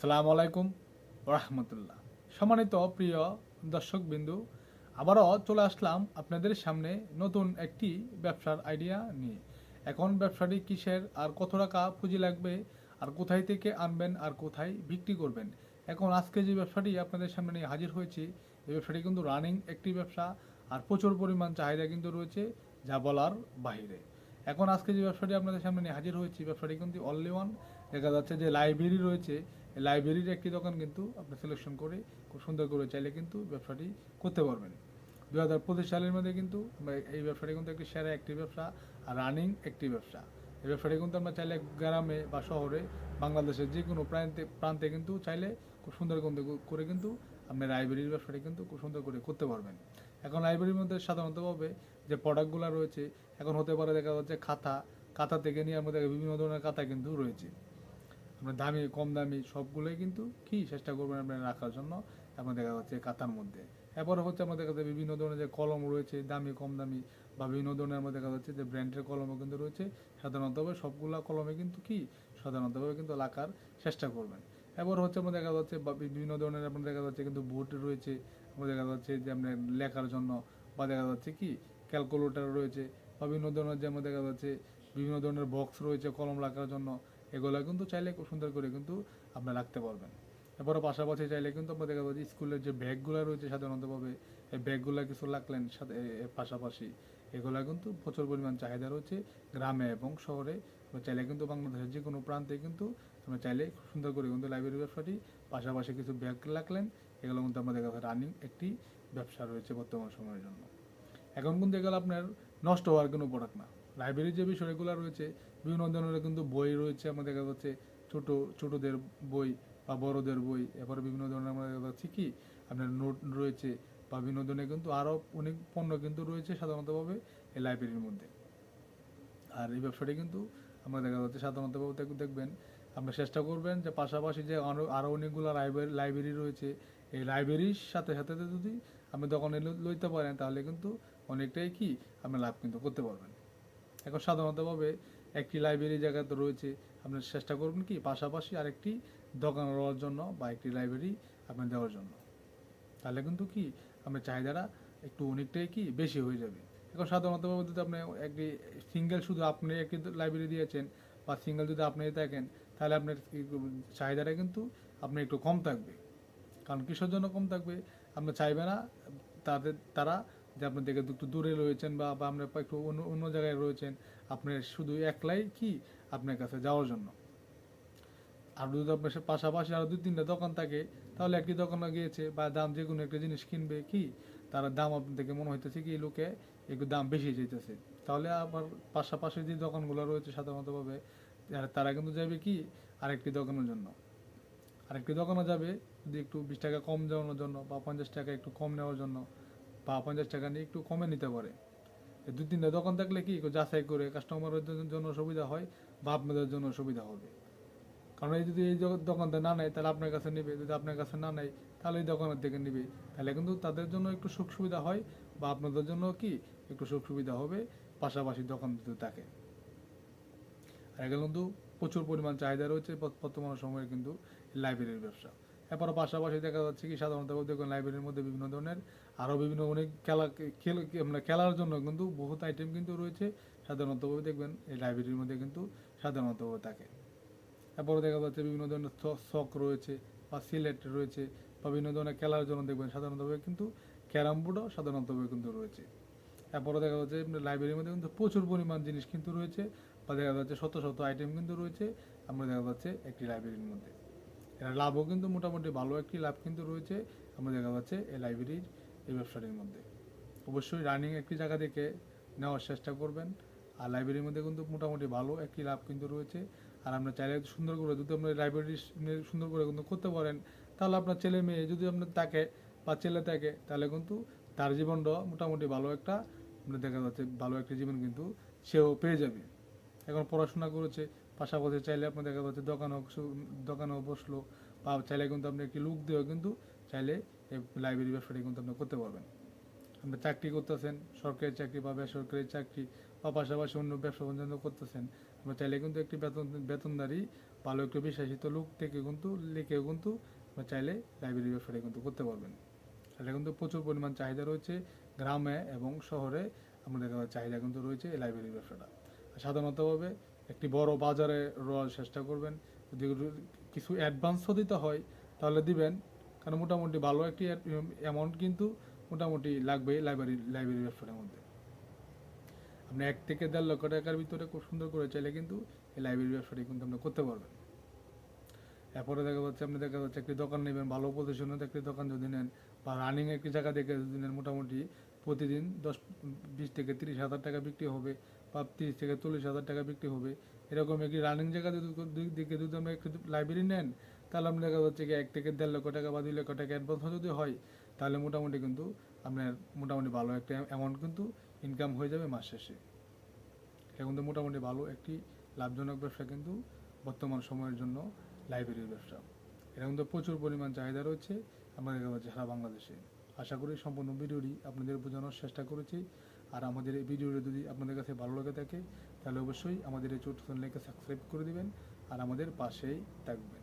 আসসালামু আলাইকুম রাহমাতুল্লাহ। সম্মানিত প্রিয় দর্শকবিন্দু, আবারও চলে আসলাম আপনাদের সামনে নতুন একটি ব্যবসার আইডিয়া নিয়ে। এখন ব্যবসাটি কিসের, আর কত টাকা পুঁজি লাগবে, আর কোথায় থেকে আনবেন, আর কোথায় বিক্রি করবেন। এখন আজকে যে ব্যবসাটি আপনাদের সামনে নিয়ে হাজির হয়েছি, এই ব্যবসাটি কিন্তু রানিং একটি ব্যবসা, আর প্রচুর পরিমাণ চাহিদা কিন্তু রয়েছে, যা বলার বাহিরে। এখন আজকে যে ব্যবসাটি আপনাদের সামনে নিয়ে হাজির হয়েছি, ব্যবসাটি কিন্তু অনলি ওয়ান। দেখা যাচ্ছে যে লাইব্রেরি রয়েছে, এই লাইব্রেরির একটি দোকান কিন্তু আপনি সিলেকশন করে খুব সুন্দর করে চাইলে কিন্তু ব্যবসাটি করতে পারবেন। 2025 সালের মধ্যে কিন্তু এই ব্যবসাটি কিন্তু একটি সেরা একটি ব্যবসা, আর রানিং একটি ব্যবসা। এই ব্যবসাটি কিন্তু আমরা চাইলে গ্রামে বা শহরে, বাংলাদেশের যে কোনো প্রান্তে প্রান্তে কিন্তু চাইলে খুব সুন্দর করে কিন্তু আপনি লাইব্রেরির ব্যবসাটি কিন্তু খুব সুন্দর করে করতে পারবেন। এখন লাইব্রেরির মধ্যে সাধারণতভাবে যে প্রোডাক্টগুলো রয়েছে, এখন হতে পারে দেখা যাচ্ছে খাতা, খাতা থেকে নিয়ে আমাদের বিভিন্ন ধরনের খাতা কিন্তু রয়েছে। আপনার দামি কম দামি সবগুলোই কিন্তু কি চেষ্টা করবেন আপনার রাখার জন্য আপনার দেখা যাচ্ছে কাতার মধ্যে। এরপরে হচ্ছে আমাদের কাছে বিভিন্ন ধরনের যে কলম রয়েছে, দামি কম দামি বা বিভিন্ন ধরনের আমাদের দেখা যাচ্ছে যে ব্র্যান্ডের কলমও কিন্তু রয়েছে। সাধারণতভাবে সবগুলা কলমে কিন্তু কি সাধারণতভাবে কিন্তু রাখার চেষ্টা করবেন। এরপর হচ্ছে আমাদের দেখা যাচ্ছে বিভিন্ন ধরনের আপনার দেখা যাচ্ছে কিন্তু বোর্ড রয়েছে, আমাদের দেখা যাচ্ছে যে আপনার লেখার জন্য, বা দেখা যাচ্ছে কি ক্যালকুলেটর রয়েছে, বা বিভিন্ন ধরনের যেমন দেখা যাচ্ছে বিভিন্ন ধরনের বক্স রয়েছে কলম রাখার জন্য। এগুলো কিন্তু চাইলে খুব সুন্দর করে কিন্তু আপনি রাখতে পারবেন। এরপরে পাশাপাশি চাইলে কিন্তু আপনার দেখা যাচ্ছে স্কুলের যে ব্যাগগুলো রয়েছে সাধারণতভাবে, এই ব্যাগগুলো কিছু রাখলেন সাথে এর পাশাপাশি। এগুলো কিন্তু প্রচুর পরিমাণ চাহিদা রয়েছে গ্রামে এবং শহরে। আমরা চাইলে কিন্তু বাংলাদেশের যে কোনো প্রান্তে কিন্তু আমরা চাইলে খুব সুন্দর করে কিন্তু লাইব্রেরি ব্যবসাটি পাশাপাশি কিছু ব্যাগ রাখলেন। এগুলো কিন্তু আমাদের কাছে রানিং একটি ব্যবসা রয়েছে বর্তমান সময়ের জন্য। এখন কিন্তু এগুলো আপনার নষ্ট হওয়ার কোনো প্রোডাক্ট না। লাইব্রেরির যে বিষয়গুলো রয়েছে, বিভিন্ন ধরনের কিন্তু বই রয়েছে আমাদের কাছে হচ্ছে, ছোটোদের বই বা বড়দের বই। এরপরে বিভিন্ন ধরনের আমাদের কাছে হচ্ছে কি আপনার নোট রয়েছে, বা বিভিন্ন ধরনের কিন্তু আরও অনেক পণ্য কিন্তু রয়েছে সাধারণতভাবে এই লাইব্রেরির মধ্যে। আর এই ব্যবসাটি কিন্তু আমরা দেখা যাচ্ছে সাধারণতভাবে দেখবেন আপনি চেষ্টা করবেন যে পাশাপাশি যে আরও অনেকগুলো লাইব্রেরি রয়েছে, এই লাইব্রেরির সাথে সাথে যদি আপনি দোকানে লইতে পারেন, তাহলে কিন্তু অনেকটাই কি আপনি লাভ কিন্তু করতে পারবেন। এখন সাধারণতভাবে একটি লাইব্রেরি জায়গাতে রয়েছে, আপনি চেষ্টা করবেন কি পাশাপাশি আরেকটি দোকান দেওয়ার জন্য বা একটি লাইব্রেরি আপনি দেওয়ার জন্য। তাহলে কিন্তু কি আপনার চাহিদাটা একটু অনেকটাই কি বেশি হয়ে যাবে। এখন সাধারণতভাবে যদি আপনি একটি সিঙ্গেল শুধু আপনি একটি লাইব্রেরি দিয়েছেন, বা সিঙ্গেল যদি আপনি থাকেন, তাহলে আপনার চাহিদাটা কিন্তু আপনার একটু কম থাকবে। কারণ কিসের জন্য কম থাকবে, আপনি চাইবে না তারা যে আপনার থেকে একটু দূরে রয়েছেন, বা আপনার একটু অন্য অন্য জায়গায় রয়েছেন, আপনার শুধু একলাই কি আপনার কাছে যাওয়ার জন্য। আর যদি আপনার পাশাপাশি আরও দুই তিনটা দোকান থাকে, তাহলে একটি দোকানে গিয়েছে বা দাম যে কোনো একটা জিনিস কিনবে কি, তার দাম আপনার থেকে মনে হইতেছে কি লোকে একটু দাম বেশি চাইতেছে, তাহলে আবার পাশাপাশি যে দোকানগুলো রয়েছে সাধারণতভাবে তারা কিন্তু যাবে কি আরেকটি দোকানের জন্য। আরেকটি দোকানে যাবে যদি একটু 20 টাকা কম দেওয়ানোর জন্য, বা 50 টাকা একটু কম নেওয়ার জন্য, বা 50 টাকা নিয়ে একটু কমে নিতে পারে। দুই তিনটা দোকান থাকলে কি একটু যাচাই করে কাস্টমারের জন্য সুবিধা হয়, বা আপনাদের জন্য সুবিধা হবে। কারণ এই যদি এই দোকানদার না নেয়, তাহলে আপনার কাছে নেবে, যদি আপনার কাছে না নেয় তাহলে এই দোকানের থেকে নেবে। তাহলে কিন্তু তাদের জন্য একটু সুখ সুবিধা হয়, বা আপনাদের জন্য কি একটু সুখ সুবিধা হবে পাশাপাশি দোকান যদি থাকে। আর এগুলো কিন্তু প্রচুর পরিমাণ চাহিদা রয়েছে বর্তমান সময়ে কিন্তু লাইব্রেরির ব্যবসা। এরপর পাশাপাশি দেখা যাচ্ছে কি সাধারণত দেখুন লাইব্রেরির মধ্যে বিভিন্ন ধরনের আরও বিভিন্ন অনেক মানে খেলার জন্য কিন্তু বহুত আইটেম কিন্তু রয়েছে সাধারণতভাবে দেখবেন এই লাইব্রেরির মধ্যে কিন্তু সাধারণতভাবে থাকে। এরপরে দেখা যাচ্ছে বিভিন্ন ধরনের শখ রয়েছে, বা সিলেট রয়েছে, বা বিভিন্ন ধরনের খেলার জন্য দেখবেন সাধারণতভাবে কিন্তু ক্যারাম বোর্ডও সাধারণতভাবে কিন্তু রয়েছে। এরপরে দেখা যাচ্ছে লাইব্রেরির মধ্যে কিন্তু প্রচুর পরিমাণ জিনিস কিন্তু রয়েছে, বা দেখা যাচ্ছে শত শত আইটেম কিন্তু রয়েছে আমরা দেখা যাচ্ছে একটি লাইব্রেরির মধ্যে। এর লাভও কিন্তু মোটামুটি ভালো একটি লাভ কিন্তু রয়েছে আমরা দেখা যাচ্ছে এই লাইব্রেরির এই ব্যবসাটির মধ্যে। অবশ্যই রানিং একটি জায়গা থেকে নেওয়ার চেষ্টা করবেন। আর লাইব্রেরির মধ্যে কিন্তু মোটামুটি ভালো একটি লাভ কিন্তু রয়েছে। আর আপনার চাইলে সুন্দর করে যদি আপনার লাইব্রেরি সুন্দর করে কিন্তু করতে পারেন, তাহলে আপনার ছেলে মেয়ে যদি আপনার থাকে বা ছেলে থাকে, তাহলে কিন্তু তার জীবনটা মোটামুটি ভালো একটা আপনার দেখা যাচ্ছে ভালো একটা জীবন কিন্তু সেও পেয়ে যাবে। এখন পড়াশোনা করেছে, পাশাপাশি চাইলে আপনার দেখা যাচ্ছে দোকানেও বসলো, বা চাইলে কিন্তু আপনি একটি লুক দিয়েও কিন্তু চাইলে এই লাইব্রেরি ব্যবসাটি কিন্তু আপনি করতে পারবেন। আপনি চাকরি করতেছেন, সরকারি চাকরি বা বেসরকারি চাকরি, বা পাশাপাশি অন্য ব্যবসা বাণিজ্য করতেছেন, আমরা চাইলে কিন্তু একটি বেতনদারি ভালো একটু বিশ্বাসিত লোক থেকে কিন্তু লিখেও কিন্তু আমরা চাইলে লাইব্রেরি ব্যবসাটা কিন্তু করতে পারবেন। এটা কিন্তু প্রচুর পরিমাণ চাহিদা রয়েছে গ্রামে এবং শহরে, আমাদের চাহিদা কিন্তু রয়েছে এই লাইব্রেরি ব্যবসাটা। সাধারণতভাবে একটি বড় বাজারে রওয়ার চেষ্টা করবেন, যদি কিছু অ্যাডভান্সও দিতে হয় তাহলে দিবেন, কারণ মোটামুটি ভালো একটি অ্যামাউন্ট কিন্তু মোটামুটি লাগবে লাইব্রেরি ব্যবসাটার মধ্যে। আপনি 1 থেকে 1.5 লক্ষ টাকার ভিতরে খুব সুন্দর করে চাইলে কিন্তু এই লাইব্রেরি ব্যবসাটি কিন্তু আপনি করতে পারবেন। এরপরে দেখা যাচ্ছে একটি দোকান নেবেন, ভালো পজিশনের একটি দোকান যদি নেন বা রানিং একটি জায়গা দেখে যদি নেন, মোটামুটি প্রতিদিন 20 থেকে 30 হাজার টাকা বিক্রি হবে বা 30 থেকে 40 হাজার টাকা বিক্রি হবে। এরকম একটি রানিং জায়গা দিকে যদি আমরা একটু লাইব্রেরি নেন, তাহলে আপনি দেখা যাচ্ছে কি 1 থেকে 1.5 লক্ষ টাকা বা 2 লক্ষ টাকা অ্যাডভান্স যদি হয়, তাহলে মোটামুটি কিন্তু আপনার মোটামুটি ভালো একটা অ্যামাউন্ট কিন্তু ইনকাম হয়ে যাবে মাস শেষে। এটা কিন্তু মোটামুটি ভালো একটি লাভজনক ব্যবসা কিন্তু বর্তমান সময়ের জন্য লাইব্রেরির ব্যবসা। এটা কিন্তু প্রচুর পরিমাণ চাহিদা রয়েছে আমাদের সারা বাংলাদেশে। আশা করি সম্পূর্ণ ভিডিওটি আপনাদের বোঝানোর চেষ্টা করেছি। আর আমাদের এই ভিডিওটি যদি আপনাদের কাছে ভালো লাগে থাকে, তাহলে অবশ্যই আমাদের এই ছোট্ট চ্যানেলকে সাবস্ক্রাইব করে দিবেন আর আমাদের পাশেই থাকবেন।